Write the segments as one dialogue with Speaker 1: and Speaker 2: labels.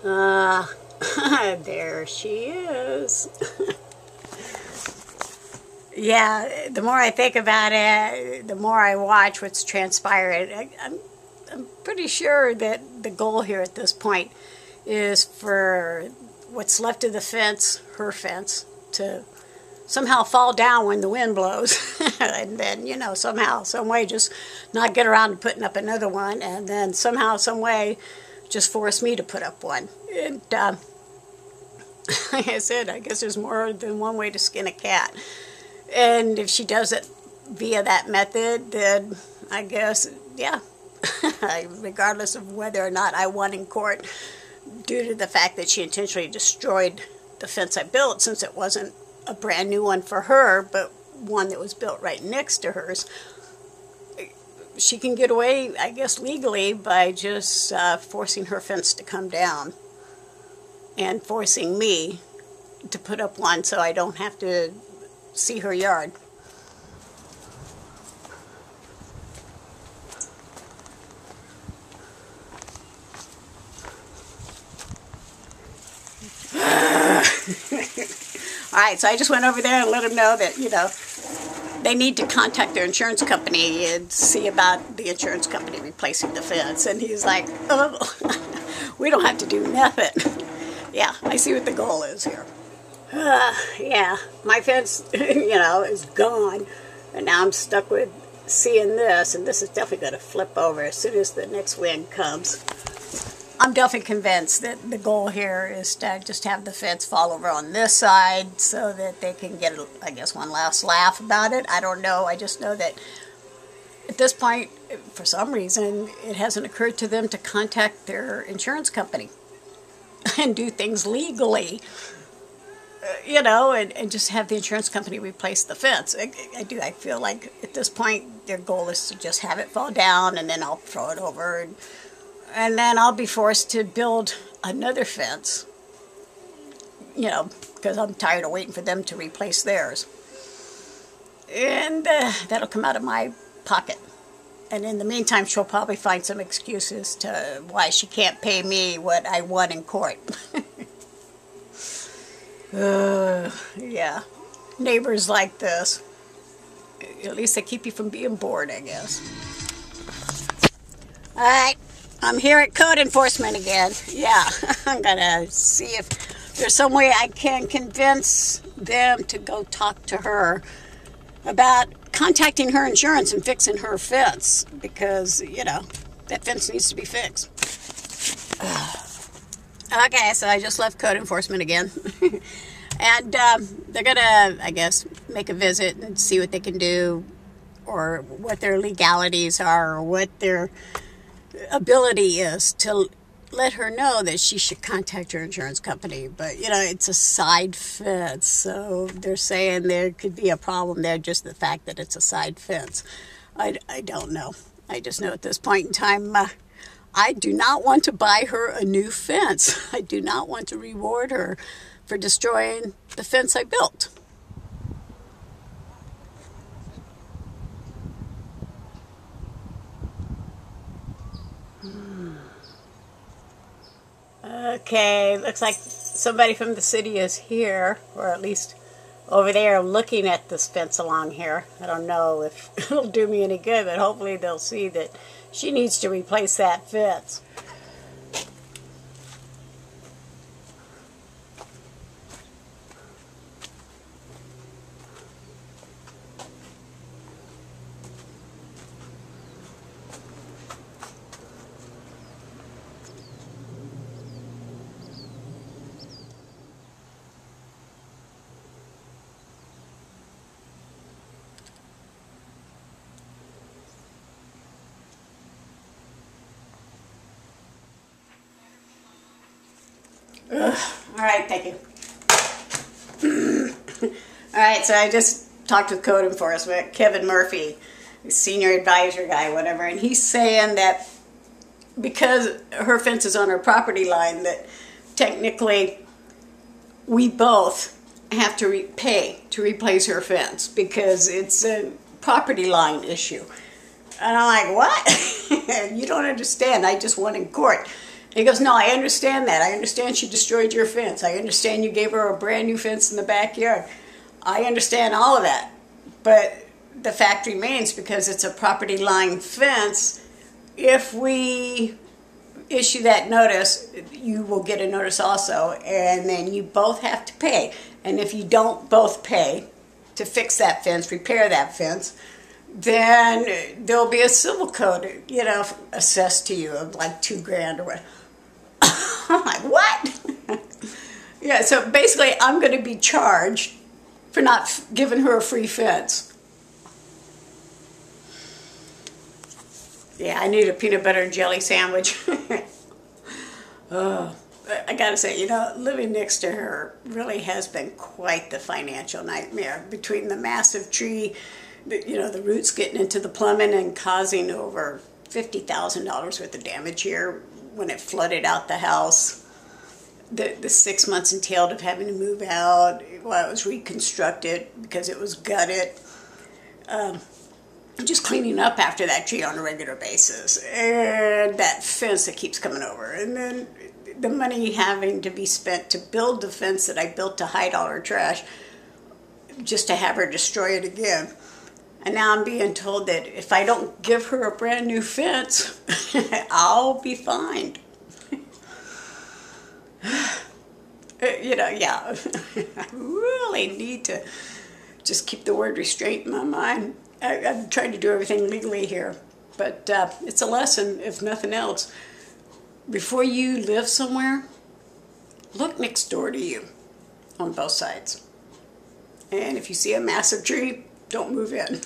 Speaker 1: Uh, there she is. Yeah, the more I think about it, the more I watch what's transpired. I'm pretty sure that the goal here at this point is for what's left of the fence, her fence, to somehow fall down when the wind blows. And then, somehow, some way just not get around to putting up another one. And then somehow, some way just force me to put up one. And like I said, I guess there's more than one way to skin a cat. And if she does it via that method, then I guess, yeah, regardless of whether or not I won in court, due to the fact that she intentionally destroyed the fence I built, since it wasn't a brand new one for her, but one that was built right next to hers, she can get away, I guess, legally by just forcing her fence to come down and forcing me to put up one so I don't have to see her yard. Alright, so I just went over there and let them know that, they need to contact their insurance company and see about the insurance company replacing the fence. And he's like, oh, we don't have to do nothing. Yeah, I see what the goal is here. Yeah, my fence, is gone. And now I'm stuck with seeing this. And this is definitely going to flip over as soon as the next wind comes. I'm definitely convinced that the goal here is to just have the fence fall over on this side so that they can get, I guess, one last laugh about it. I don't know. I just know that at this point, for some reason, it hasn't occurred to them to contact their insurance company and do things legally, and just have the insurance company replace the fence. I feel like at this point, their goal is to just have it fall down and then I'll throw it over and then I'll be forced to build another fence, because I'm tired of waiting for them to replace theirs. And that'll come out of my pocket. And in the meantime, she'll probably find some excuses to why she can't pay me what I won in court. Yeah. Neighbors like this. At least they keep you from being bored, I guess. All right. I'm here at code enforcement again. Yeah, I'm going to see if there's some way I can convince them to go talk to her about contacting her insurance and fixing her fence. Because, that fence needs to be fixed. Okay, so I just left code enforcement again. And they're going to, I guess, make a visit and see what they can do, or what their legalities are, or what their ability is to let her know that she should contact her insurance company. But, it's a side fence, so they're saying there could be a problem there, just the fact that it's a side fence. I don't know. I just know at this point in time, I do not want to buy her a new fence. I do not want to reward her for destroying the fence I built. Okay, looks like somebody from the city is here, or at least over there looking at this fence along here. I don't know if it'll do me any good, but hopefully they'll see that she needs to replace that fence. Ugh. All right, thank you. All right, so I just talked with code enforcement, Kevin Murphy, senior advisor guy, whatever, and he's saying that because her fence is on her property line, that technically we both have to pay to replace her fence because it's a property line issue. And I'm like, what? You don't understand. I just won in court. He goes, no, I understand that. I understand she destroyed your fence. I understand you gave her a brand new fence in the backyard. I understand all of that. But the fact remains, because it's a property line fence, if we issue that notice, you will get a notice also, and then you both have to pay. And if you don't both pay to fix that fence, repair that fence, then there'll be a civil code, assessed to you of like $2,000 or what. I'm like, what? Yeah, so basically I'm going to be charged for not giving her a free fence. Yeah, I need a peanut butter and jelly sandwich. I gotta say, living next to her really has been quite the financial nightmare. Between the massive tree, the roots getting into the plumbing and causing over $50,000 worth of damage here when it flooded out the house. The 6 months entailed of having to move out while it was reconstructed because it was gutted. Just cleaning up after that tree on a regular basis. And that fence that keeps coming over. And then the money having to be spent to build the fence that I built to hide all her trash, just to have her destroy it again. And now I'm being told that if I don't give her a brand new fence, I'll be fined. Yeah. I really need to just keep the word restraint in my mind. I'm trying to do everything legally here. But it's a lesson, if nothing else. Before you live somewhere, look next door to you on both sides. And if you see a massive tree, don't move in.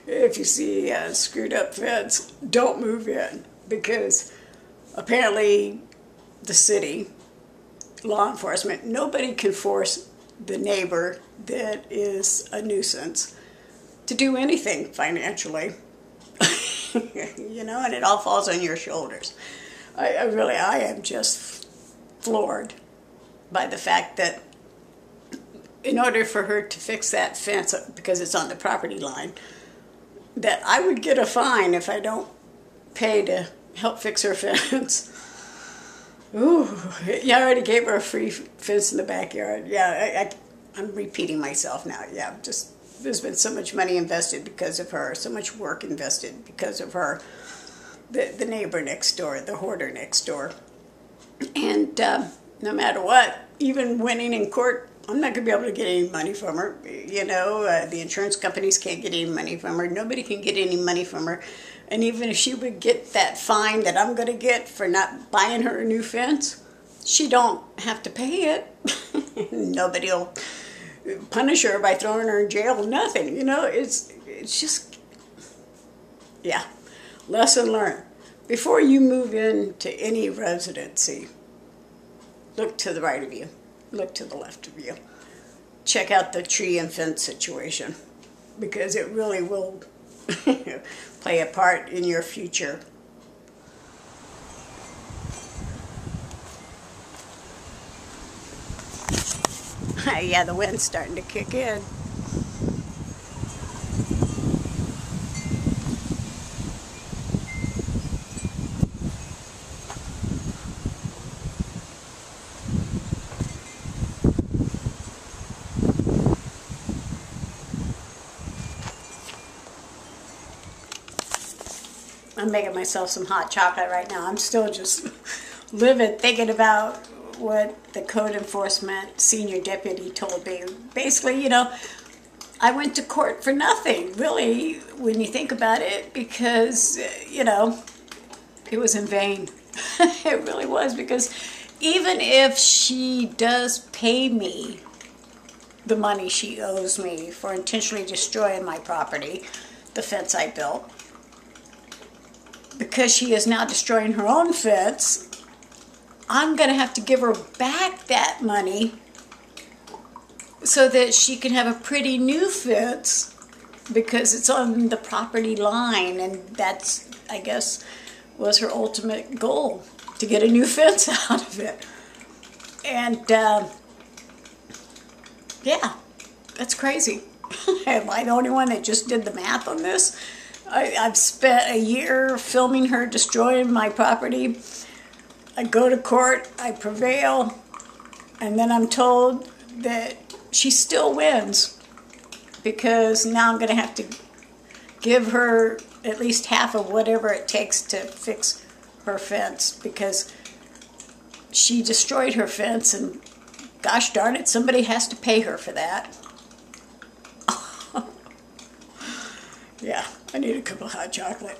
Speaker 1: If you see a screwed up fence, don't move in. Because apparently the city, law enforcement, nobody can force the neighbor that is a nuisance to do anything financially. And it all falls on your shoulders. I am just floored by the fact that in order for her to fix that fence, because it's on the property line, that I would get a fine if I don't pay to help fix her fence. Ooh, yeah, I already gave her a free fence in the backyard. Yeah, I'm repeating myself now. Yeah, there's been so much money invested because of her, so much work invested because of her, the neighbor next door, the hoarder next door. And no matter what, even winning in court, I'm not going to be able to get any money from her. The insurance companies can't get any money from her. Nobody can get any money from her. And even if she would get that fine that I'm going to get for not buying her a new fence, she don't have to pay it. Nobody will punish her by throwing her in jail. Nothing. It's just, yeah. Lesson learned. Before you move into any residency, look to the right of you. Look to the left of you. Check out the tree and fence situation, because it really will play a part in your future. Yeah, the wind's starting to kick in. I'm making myself some hot chocolate right now. I'm still just livid thinking about what the code enforcement senior deputy told me. Basically, I went to court for nothing, really, when you think about it, because, it was in vain. It really was, because even if she does pay me the money she owes me for intentionally destroying my property, the fence I built, because she is now destroying her own fence, I'm going to have to give her back that money so that she can have a pretty new fence, because it's on the property line, and that's, I guess, was her ultimate goal, to get a new fence out of it. And, yeah, that's crazy. Am I the only one that just did the math on this? I've spent a year filming her destroying my property. I go to court, I prevail, and then I'm told that she still wins because now I'm going to have to give her at least half of whatever it takes to fix her fence because she destroyed her fence, and gosh darn it, somebody has to pay her for that. Yeah, I need a cup of hot chocolate.